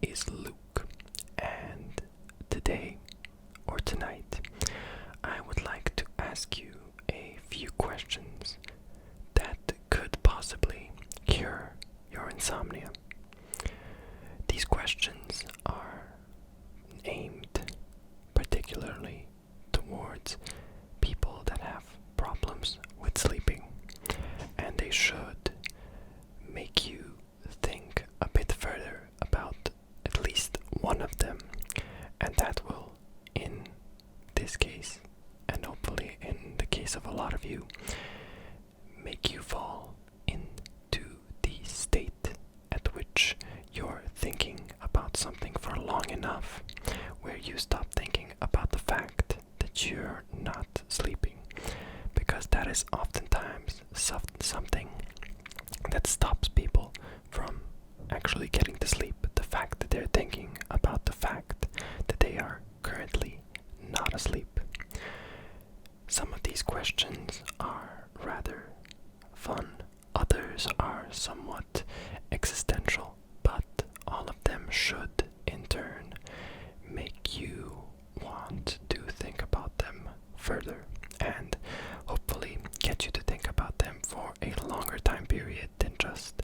is Luke, and today, or tonight, I would like to ask you a few questions that could possibly cure your insomnia. These questions are aimed particularly towards people that have problems with sleeping, and they should make you think a bit further about at least one of them, and that will, in this case, and hopefully in the case of a lot of you, make you fall into the state at which you're thinking about something for long enough where you stop thinking about the fact that you're not sleeping, because that is oftentimes something that stops people from actually getting to sleep. The fact that they're thinking about the fact that they are currently not asleep. Some of these questions are rather fun, others are somewhat existential, but all of them should in turn make you want to think about them further and hopefully get you to think about them for a longer time period than just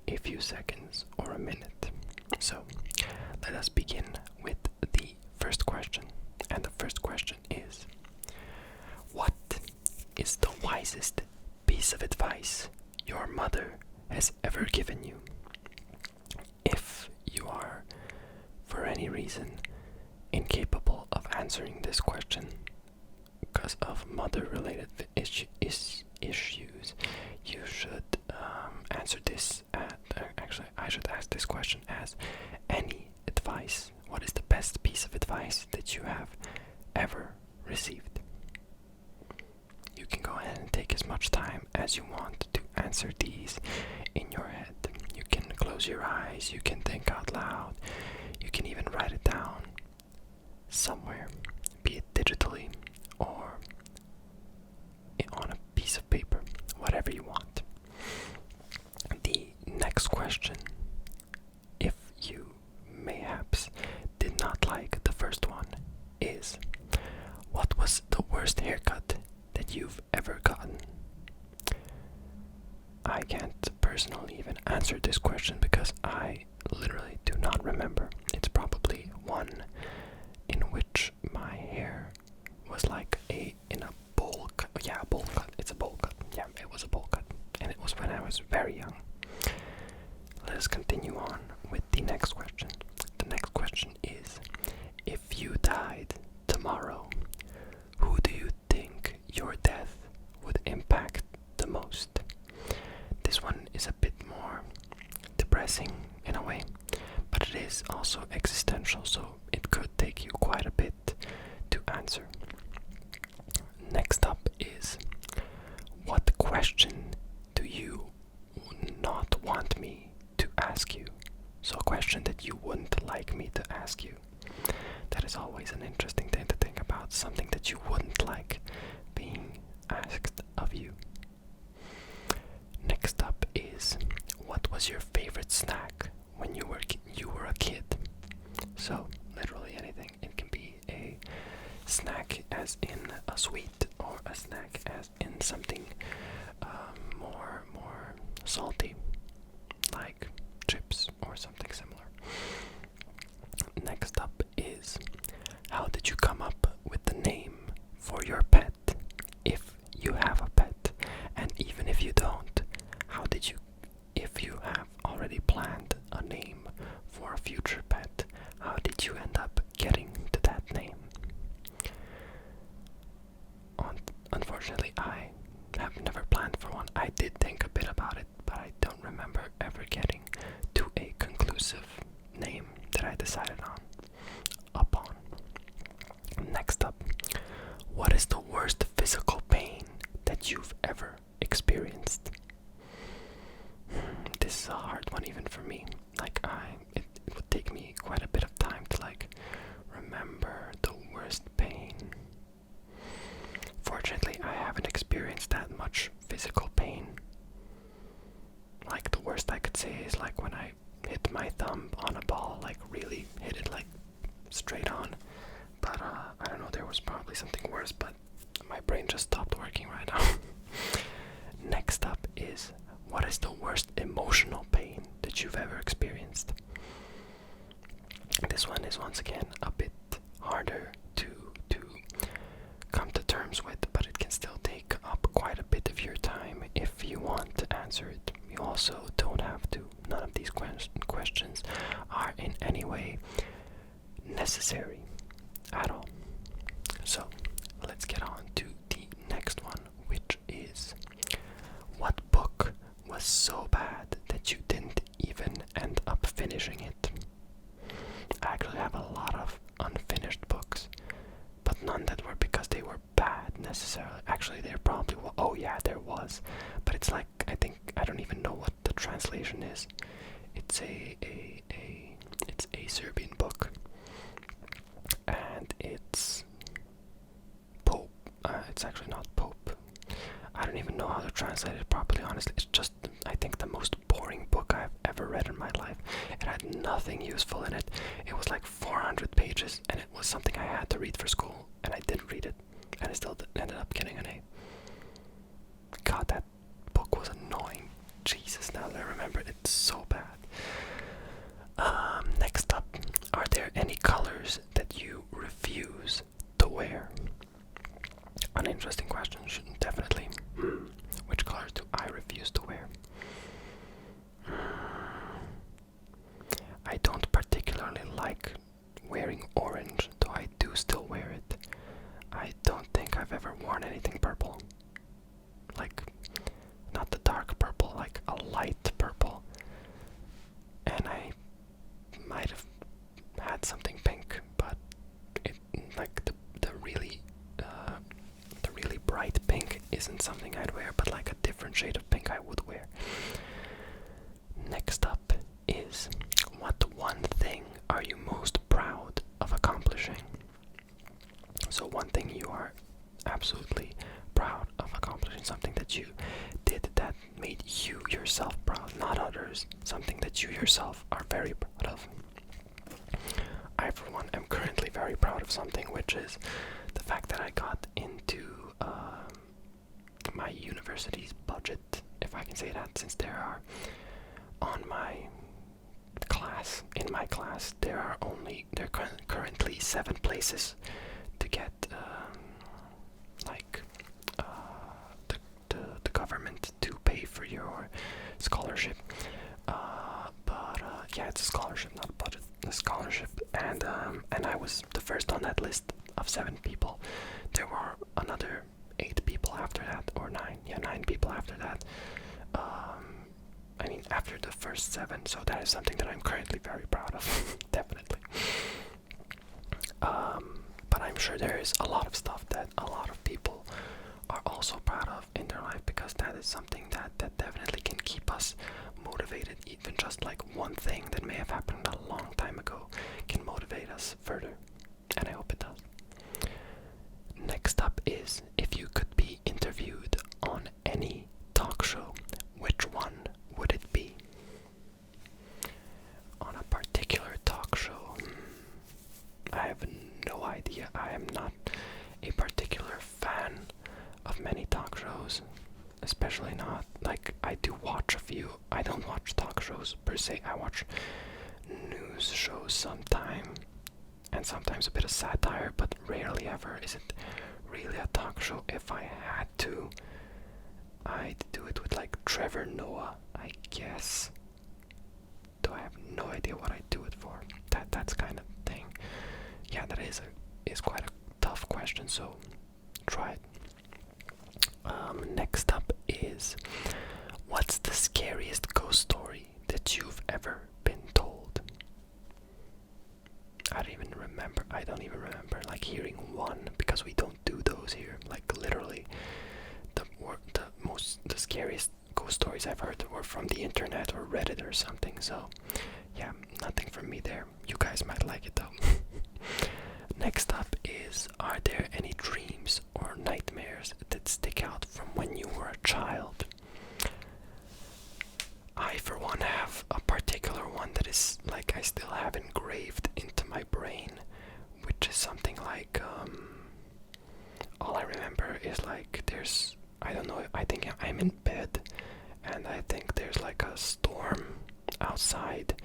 a few seconds or a minute. So let us begin with the first question, and the first question is: what is the wisest piece of advice your mother has ever given you? If you are, for any reason, incapable of answering this question because of mother-related issues, you should answer this. Actually, I should ask this question as any advice. What is the best piece of advice that you have ever received? You can go ahead and take as much time as you want to answer these in your head. You can close your eyes, you can think out loud, you can even write it down somewhere, be it digitally or on a piece of paper, whatever you want. The next question, if you mayhaps did not like the first one, is: what was the worst haircut that you've ever gotten? I can't personally even answer this question because I literally do not remember. It's probably one in which my hair was like in a bowl cut. Yeah, a bowl cut. It's a bowl cut. Yeah, it was a bowl cut. And it was when I was very young. Let us continue on with the next question. The next question is: if you died tomorrow, who do you think your death would impact the most? This one is a bit more depressing in a way, but it is also existential, so it could take you quite a bit to answer. Next up is: what question do you not want me to ask you? So a question that you wouldn't like me to ask you. That is always an interesting thing to think about, something that you wouldn't like being asked of you. Next up is: what was your favorite snack when you were a kid? So literally anything. It can be a snack as in a sweet, or a snack as in something more salty, like chips or something similar. Next up is: how did you come up with the name for your pet, if you have a pet? And even if you don't, if you have already planned a name for a future pet, how did you end up getting to that name? Unfortunately, I have never planned for one. I did think a bit about it, but I don't remember ever getting to a conclusive name that I decided upon. Next up: what is the worst physical pain that you've ever experienced? This is a hard one even for me. It would take me quite a bit of time to remember the worst pain. Fortunately, I haven't experienced that much physical pain. The worst I could say is when I hit my thumb on a ball, like really hit it like straight on. But I don't know, there was probably something worse, but my brain just stopped working right now. Next up is, what is the worst emotional pain that you've ever experienced? This one is once again a bit harder to come to terms with, but it can still take up quite a bit of your time if you want to answer it. You also don't have to. None of these questions are in any way necessary at all. So let's get on to the next one, which is, what book was so bad that you didn't even end up finishing it? I actually have a lot of unfinished books, but none that were because they were bad necessarily. Actually, there probably was. Oh yeah, there was, but it's like, I don't even know what the translation is. It's it's a Serbian book, and it's Pope. It's actually not Pope. I don't even know how to translate it properly, honestly. It's just, I think, the most boring book I've ever read in my life. It had nothing useful in it. It was like 400 pages, and it was something I had to read for school, and I didn't read it, and I still ended up getting an A. God, that book was annoying. Jesus, now that I remember it, it's so bad. Next up, are there any colors that you refuse to wear? An interesting question, definitely. Which colors do I refuse to wear? I don't particularly like wearing orange, though I do still wear it. I don't think I've ever worn anything purple. Like, not the dark purple, like a light purple. And I might have had something pink, but it, like the really bright pink isn't something I'd wear, but like a different shade of pink I would wear. Next up is, what one thing are you most proud of accomplishing? So one thing you are absolutely proud of accomplishing, something that you did that made you yourself proud, not others, something that you yourself are very proud of. I, for one, am currently very proud of something, which is the fact that I got into my university's budget, if I can say that, since there are, in my class, there are currently 7 places to get, the government to pay for your scholarship. Yeah, it's a scholarship, not a budget, a scholarship, and I was the first on that list of 7 people. There were another 8 people after that, or 9, 9 people after that. I mean, after the first 7, so that is something that I'm currently very proud of, definitely. But I'm sure there is a lot of stuff that a lot of people are also proud of in their life, because that is something that definitely can keep us motivated. Even just like one thing that may have happened a long time ago can motivate us further, and I hope it does. Next up is, if you could be interviewed on any talk show, which one would it be? On a particular talk show, I have no idea. I am not a particular fan of many talk shows, especially not, like, I do watch a few. I don't watch talk shows per se. I watch news shows sometime, and sometimes a bit of satire, but rarely ever is it really a talk show. If I had to, I'd do it with like Trevor Noah, I guess. Though I have no idea what I'd do it for. That's kind of thing. Yeah, that is quite a tough question, so try it. Next up is, what's the scariest ghost story that you've ever been told? I don't even remember like hearing one, because we don't do those here. Like literally, the scariest ghost stories I've heard were from the internet or Reddit or something. So yeah, nothing from me there. You guys might like it though. Next up is, are there any dreams or nightmares that stick out from when you were a child? I, for one, have a particular one that I still have engraved into my brain, which is something like all I remember is like there's, I don't know, I think I'm in bed and I think there's like a storm outside,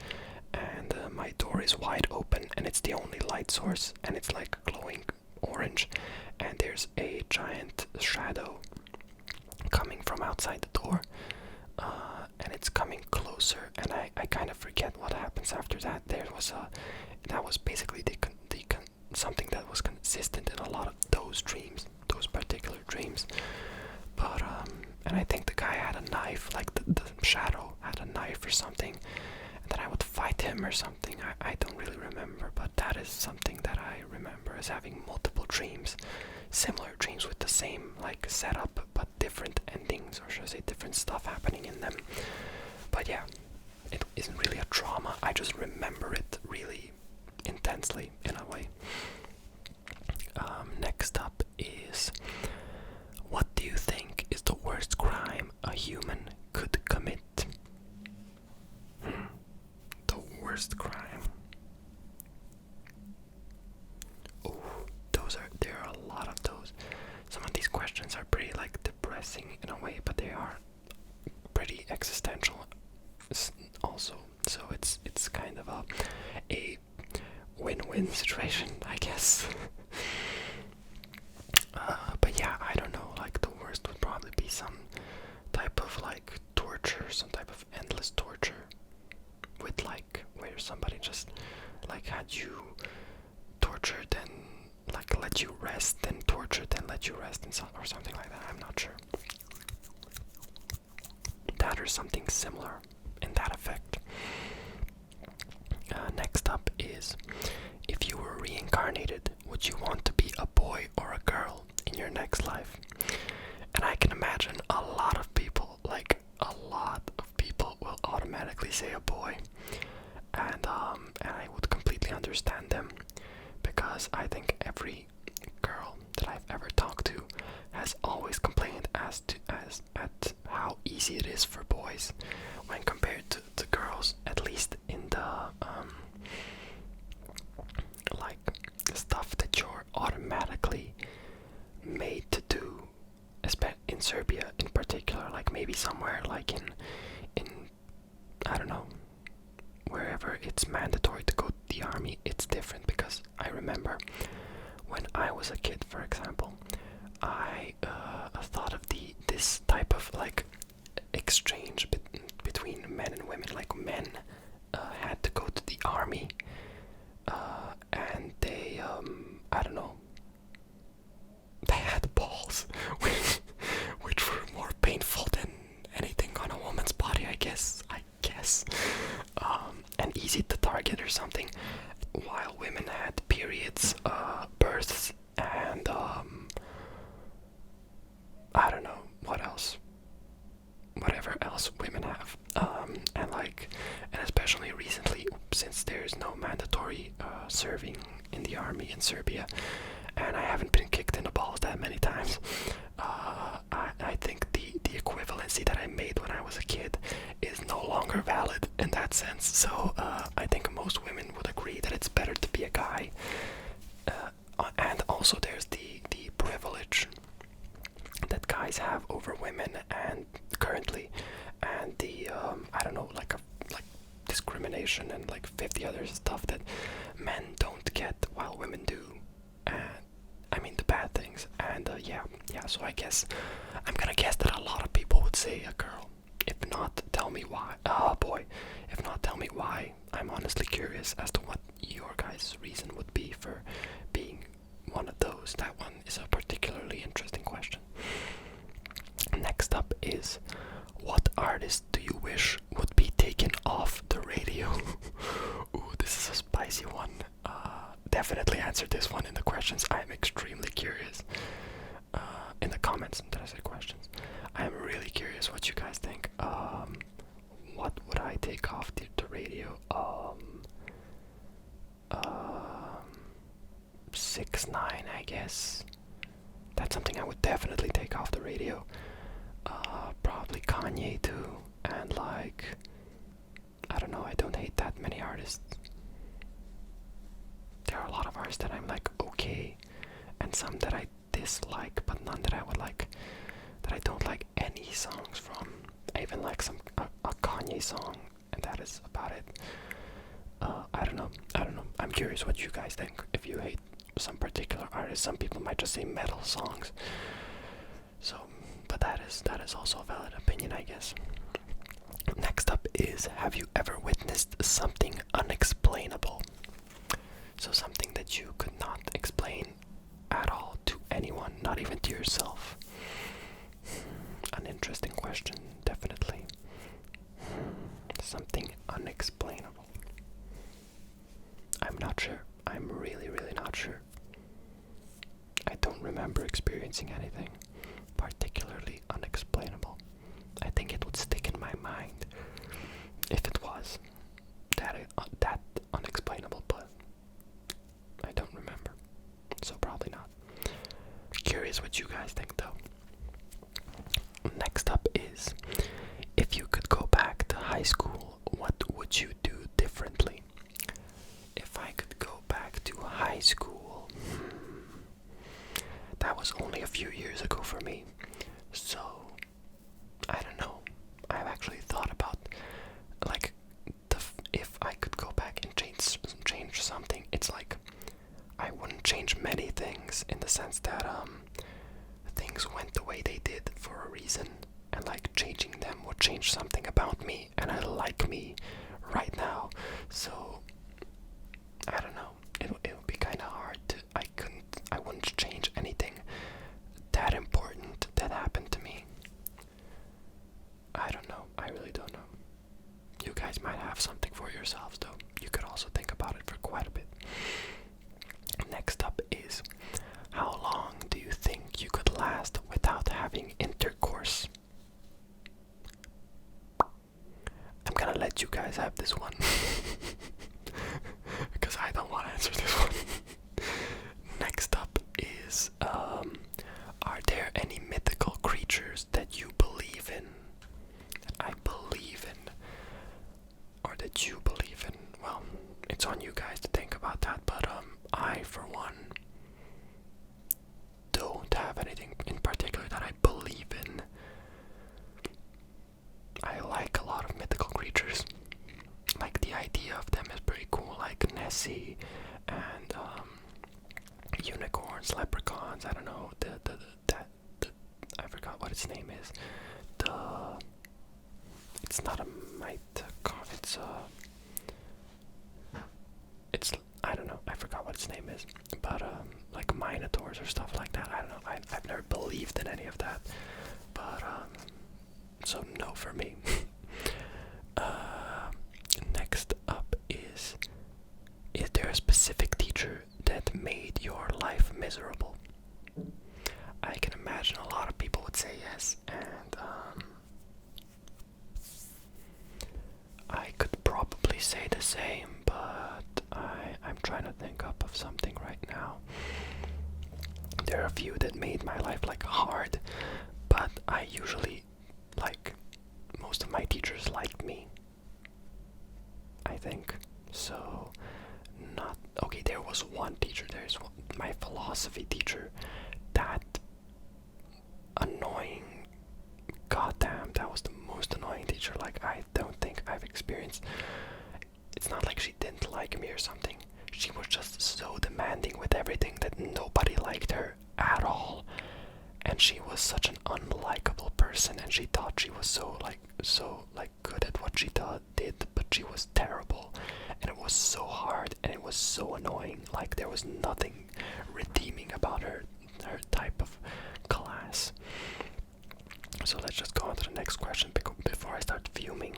and my door is wide open and it's the only light source, and it's like glowing orange, and there's a giant shadow coming from outside the door, and it's coming closer, and I kind of forget what happens after that. That was basically something that was consistent in a lot of those dreams, those particular dreams. But and I think the guy had a knife, like the shadow had a knife or something, and then I would fight him or something. I don't really remember, but that is something that I remember as having multiple dreams, similar dreams with the same like setup but different endings, or should I say different stuff happening in them. But yeah, it isn't really a trauma, I just remember it really intensely in a way. Next up is, what do you think is the worst crime a human could commit? The worst crime. Oh, there are a lot of those. Some of these questions are pretty like depressing in a way, but they are pretty existential also. So it's kind of a win-win situation, I guess. But yeah, I don't know, like the worst would probably be some type of like torture, some type of endless torture, with like where somebody just like had you tortured, then like let you rest, then tortured, then let you rest, and or something like that. I'm not sure. That or something similar in that effect. Next up is, if you were reincarnated, would you want to be a boy or a girl in your next life? And I can imagine a lot of people, like a lot of people, will automatically say a boy, and I would completely understand them, because I think every girl that I've ever talked to has always complained at how easy it is for boys when compared to girls, at least in the like stuff that you're automatically made to do, in Serbia in particular, like maybe somewhere like in I don't know, wherever it's mandatory to go to the army, it's different. Because I remember when I was a kid, for example, I thought of this type of like exchange between men and women. Like men had to go to the army, and they I don't know, they had balls which were more painful than anything on a woman's body, I guess, and easy to target or something, while women had periods, births, and I don't know what else, whatever else women have, and especially recently, since there's no mandatory serving in the army in Serbia, and I haven't been kicked in the balls that many times, I think the equivalency that I made when I was a kid is no longer valid in that sense. So I think most women would agree that it's better to be a guy, and also there's the privilege that guys have over women, and currently, and the I don't know, like discrimination and like 50 other stuff that men don't get while women do, and I mean the bad things, and yeah, so I guess I'm gonna guess that a lot of people would say a girl. If not, tell me why. Boy. If not, tell me why. I'm honestly curious as to what your guys' reason would be for being one of those. That one is a particularly interesting question. Next up is, what artist do you wish would be taken off the radio? Ooh, this is a spicy one. Definitely answer this one in the questions. I am extremely curious. In the comments, did I say questions? I am really curious what you guys think. What would I take off the radio? 6ix9ine, I guess. That's something I would definitely take off the radio. Probably Kanye too, and like, I don't know, I don't hate that many artists. There are a lot of artists that I'm like okay, and some that I dislike, but none that I would like, that I don't like any songs from. I even like a Kanye song, and that is about it. I don't know. I'm curious what you guys think. If you hate some particular artist, some people might just say metal songs. So, but that is also a valid opinion, I guess. Next up is, have you ever witnessed something unexplainable? So something that you could not explain at all to anyone, not even to yourself. An interesting question, definitely. Something unexplainable. I'm not sure. I'm really, really not sure. I don't remember experiencing anything particularly unexplainable. I think it would stick in my mind if it was that unexplainable, but I don't remember, so probably not. Curious what you guys think, though. Next up is, if you could go back to high school, what would you do differently? If I could go back to high school, that was only a few years ago for me, so I don't know. I've actually thought about, like, if I could go back and change something. It's like I wouldn't change many things, in the sense that things went the way they did for a reason, and like changing them would change something about me, and I like me right now. So I don't know. It would be kind of hard to. I wouldn't change anything that important that happened to me. I don't know. I really don't know. You guys might have something for yourselves, though. You could also think about it for quite a bit. Next up is, how long do you think you could last without having intercourse? I'm gonna let you guys have this one. Because I don't want to answer this one. Next up is, are there any mythical creatures that you believe in? That I believe in? Or that you believe in? Well, it's on you guys to think about that, but I, for one, don't have anything in particular that I believe in. I like a lot of mythical creatures. Like, the idea of them is pretty cool, like Nessie and unicorns, leprechauns. I don't know, I forgot what its name is. It's not a Mythical, it's I don't know, I forgot what its name is, but like minotaurs or stuff like that. I don't know, I've never believed in any of that, but so no for me. Next up is there a specific teacher that made your life miserable? I can imagine a lot of people would say yes, and I could probably say the same, but I'm trying to think up of something right now. There are a few that made my life like hard, but I usually, like, most of my teachers liked me, I think. So, not okay. There was one teacher. There's one, my philosophy teacher. That annoying. Goddamn, that was the most annoying teacher. Like, I don't think I've experienced. It's not like she didn't like me or something. She was just so demanding with everything that nobody liked her at all. And she was such an unlikable person, and she thought she was so good at what she did, but she was terrible, and it was so hard, and it was so annoying. Like, there was nothing redeeming about her type of class. So let's just go on to the next question before I start fuming.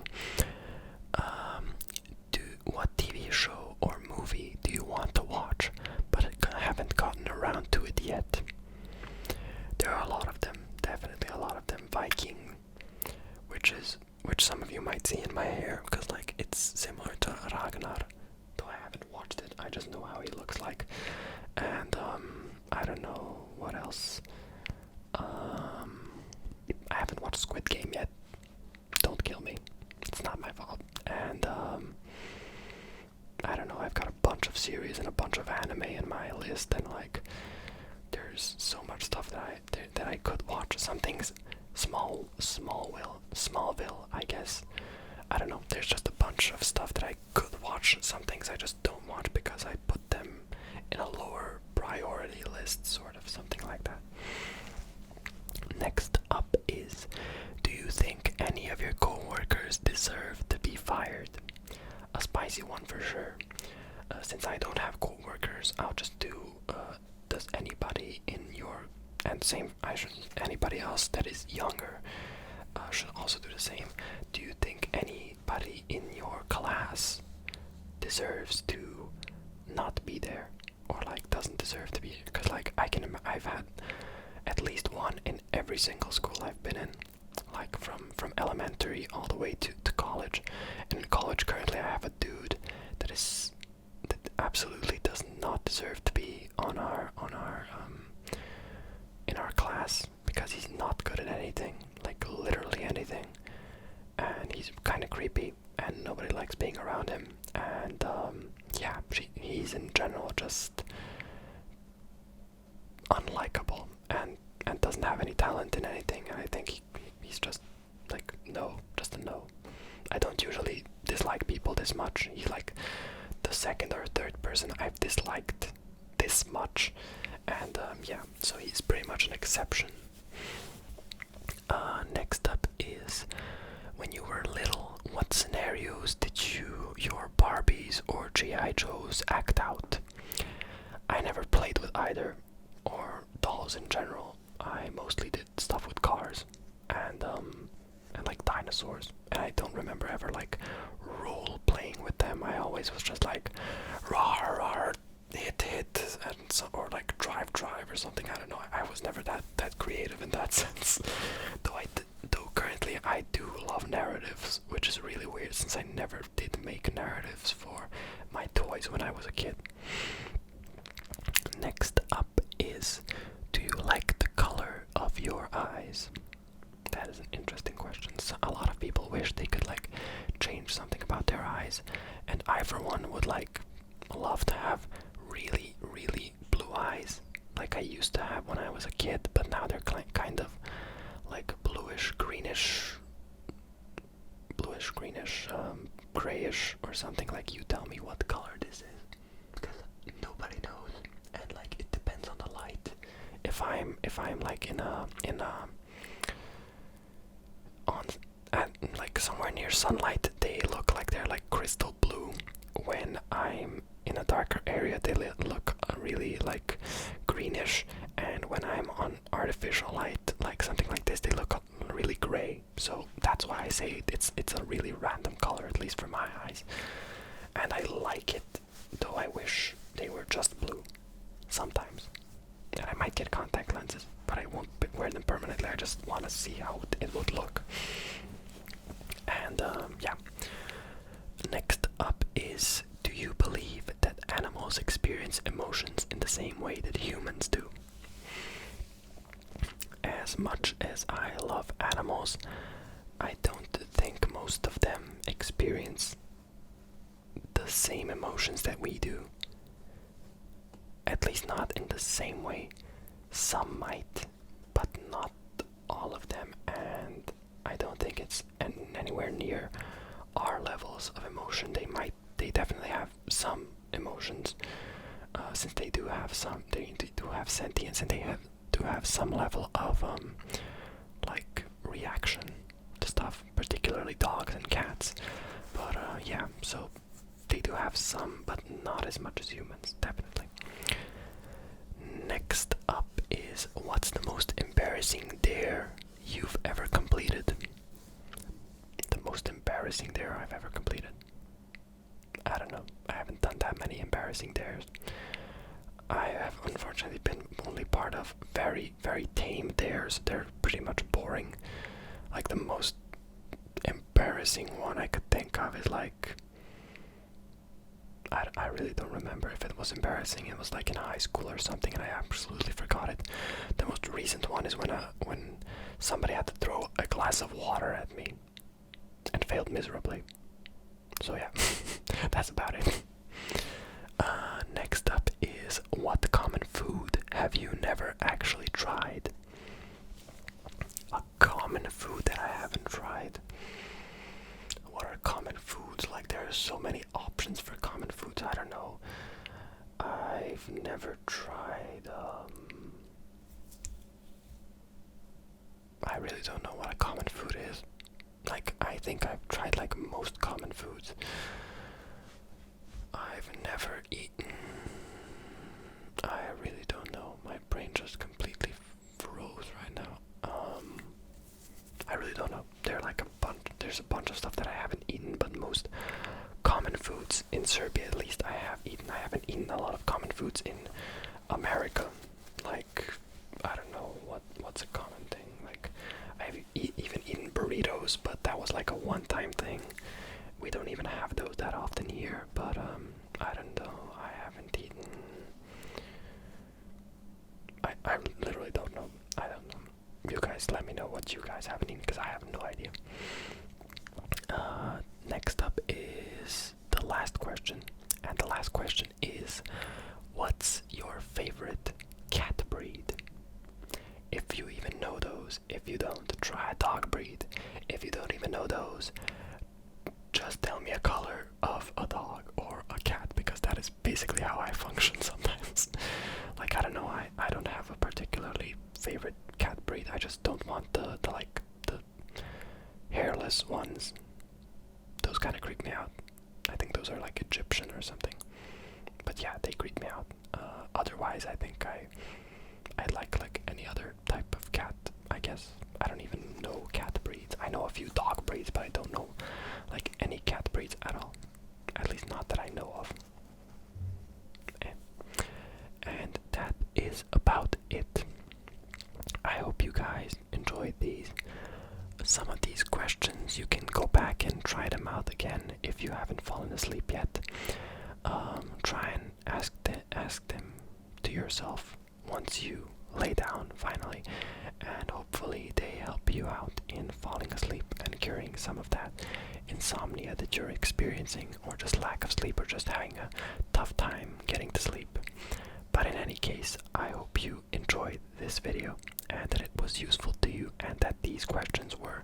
What TV show or movie do you want to watch, but I haven't gotten around to it yet? There are a lot of them, definitely a lot of them. Viking, which some of you might see in my hair, because like it's similar to Ragnar, though I haven't watched it. I just know how he looks like. I don't know, I've got a bunch of series and a bunch of anime in my list, and like there's so much stuff that I could watch. Some things Smallville, I guess. I don't know, there's just a bunch of stuff that I could watch. Some things I just don't watch because I put them in a lower priority list, sort of, something like that. Next up is, do you think any of your coworkers deserve to be fired? A spicy one for sure. Since I don't have coworkers, I'll just do, does anybody in your, and same, anybody else that is younger should also do the same. Do you think anybody in your class deserves to not be there, or like doesn't deserve to be? Because like I've had at least one in every single school I've been in, like from elementary all the way to college. And in college currently I have a dude that absolutely does not deserve to be on our in our class, because he's not good at anything, like literally anything, and he's kind of creepy and nobody likes being around him. And yeah, he's in general just unlikable and doesn't have any talent in anything, and I think he's just like just a no. I don't usually dislike people this much. He's like the second or third person I've disliked this much, and yeah, so he's pretty much an exception. Next up is, when you were little, what scenarios did your Barbies or G.I. Joes act out? I never played with either, or dolls in general. I mostly did stuff with cars and like dinosaurs, and I don't remember ever like role playing with them. I always was just like rawr rawr, hit, and so, or like drive or something. I don't know. I was never that creative in that sense. Though currently I do love narratives, which is really weird since I never did make narratives for my toys when I was a kid. Next up is, do you like the color of your eyes? That is an interesting question. So a lot of people wish they could like change something about their eyes, and I for one would like love to have really blue eyes like I used to have when I was a kid, but now they're kind of like bluish greenish, grayish or something. Like, you tell me what color this is, because nobody knows, and like it depends on the light. If I'm like like somewhere near sunlight, they look like they're like crystal blue. When I'm in a darker area, they look really like greenish, and when I'm on artificial light, like something like this, they look really gray. So that's why I say it's a really random color, at least for my eyes, and I like it, though I wish they were just blue sometimes. And I might get contact lenses, but I won't wear them permanently. I just want to see how it would look. And yeah. Next up is, do you believe that animals experience emotions in the same way that humans do? As much as I love animals, I don't think most of them experience the same emotions that we do. At least not in the same way. Some might, but not all of them, and I don't think it's anywhere near our levels of emotion. They definitely have some emotions, since they do have sentience, and they do have some level of like reaction to stuff, particularly dogs and cats. But yeah, so they do have some, but not as much as humans, definitely. Next up is, what's the most embarrassing dare you've ever completed? The most embarrassing dare I've ever completed? I don't know. I haven't done that many embarrassing dares. I have unfortunately been only part of very tame dares. They're pretty much boring. Like, the most embarrassing one I could think of is like, I really don't remember if it was embarrassing. It was like in high school or something, and I absolutely forgot it. The most recent one is when somebody had to throw a glass of water at me and failed miserably. So yeah, that's about it. tried. A common food that I haven't tried. What are common foods? Like, there are so many options for common foods. I don't know. I've never tried, I really don't know what a common food is. Like, I think I've tried, like, most common foods. I've never eaten... I really don't know. My brain just completely froze right now. I really don't know. There's a bunch of stuff that I haven't eaten, but most common foods in Serbia, at least, I have eaten. I haven't eaten a lot of common foods in America. Like, I don't know what's a common thing. Like, I've even eaten burritos, but that was like a one-time thing. We don't even have those that often here. But I don't know. I haven't eaten. I literally don't know. I don't know. You guys let me know what you guys haven't eaten, because I have no idea. Next up is the last question. And the last question is, what's your favorite cat breed? If you even know those. If you don't, try a dog breed. If you don't even know those, just tell me a color of a dog or a cat, because that is basically how I function sometimes. Like, I don't know, I don't have a particularly favorite cat breed. I just don't want the hairless ones. Those kind of creep me out. I think those are like Egyptian or something. But yeah, they creep me out. Otherwise, I think I like any other type of cat, I guess. I don't even know cat breeds. I know a few dog breeds, but I don't know like any cat breeds at all. At least not that I know of. And that is about it. I hope you guys enjoyed these. Some of these questions, you can go back and try them out again if you haven't fallen asleep yet. Try and ask them to yourself once you lay down finally, and hopefully they help you out in falling asleep and curing some of that insomnia that you're experiencing, or just lack of sleep, or just having a tough time getting to sleep. But in any case, I hope you enjoyed this video and that it was useful to you, and that these questions were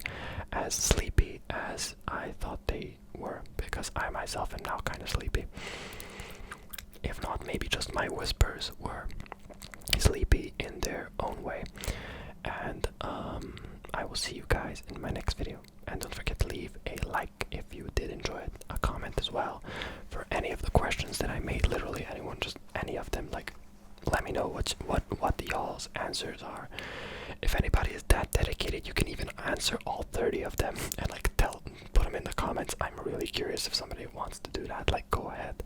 as sleepy as I thought they were, because I myself am now kind of sleepy. If not, maybe just my whispers were sleepy in their own way. And I will see you guys in my next video. And don't forget to leave a like if you did enjoy it, a comment as well for any of the questions that I made. Literally anyone, just any of them. Like, let me know what the y'all's answers are. If anybody is that dedicated, you can even answer all 30 of them and like put them in the comments. I'm really curious if somebody wants to do that. Like, go ahead,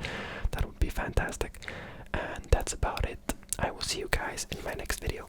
that would be fantastic. And that's about it. I will see you guys in my next video.